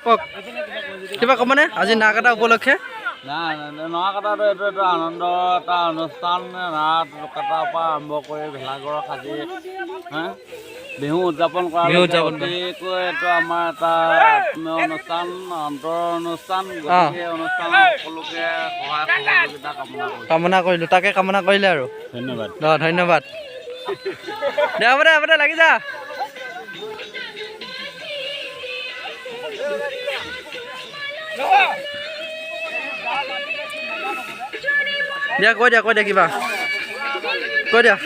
কওক কিবা ক'বনে আজি নাগ এটা উপলক্ষে নাই নৰা কটাটো এইটো এটা আনন্দ এটা অনুষ্ঠান নাট কটাৰ পৰা আৰম্ভ কৰি ভেলাঘৰ সাজি বিহু উদযাপন কৰা গতিকে এইটো আমাৰ এটা আত্মীয় অনুষ্ঠান অন্তৰ অনুষ্ঠান গতিকে অনুষ্ঠানত সকলোকে সহায় সহযোগিতা কামনা কৰিলোঁ তাকে কামনা কৰিলে আৰু ধন্যবাদ ধন্যবাদ দে হ'ব দে লাগি যা দিয়া কৈ দিয়া কিবা কৈ দিয়া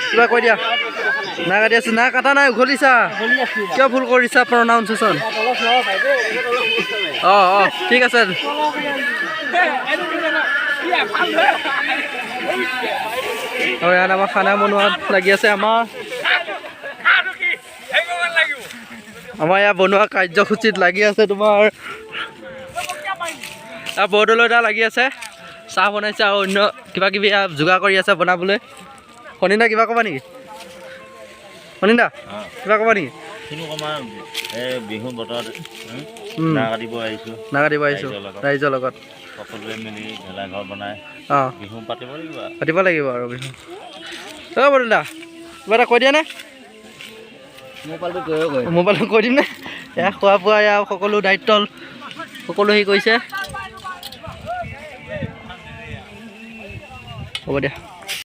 কিবা কৈ দিয়া না কাটি আছো না কাটা নাই উঘলিছা কিয় ভুল কৰিছা প্ৰনাউন্সিয়েশ্যন ঠিক আছে ইয়াত আমাৰ খানা বনোৱাত লাগি আছে আমাৰ ইয়াত বনোৱা কাৰ্যসূচীত লাগি আছে তোমাৰ বৰদলৈ দা লাগি আছে চাহ বনাইছে আৰু অন্য কিবা কিবি যোগাৰ কৰি আছে বনাবলৈ শনিদা কিবা ক'বা নেকি শনিদা কিবা ক'বা নেকি বিহু বতৰত নাগ কাটিব আহিছোঁ ৰাইজৰ লগত সকলোৱে মিলি ভেলাঘৰ বনাই বিহু পাতিব লাগিব আৰু বিহু বৰদলৈ কিবা এটা কৈ দিয়া নে মোবাইলটো কৈ দিম নে এয়া খোৱা বোৱা এয়া সকলো দায়িত্ব সকলো হেৰি কৰিছে হ'ব দিয়া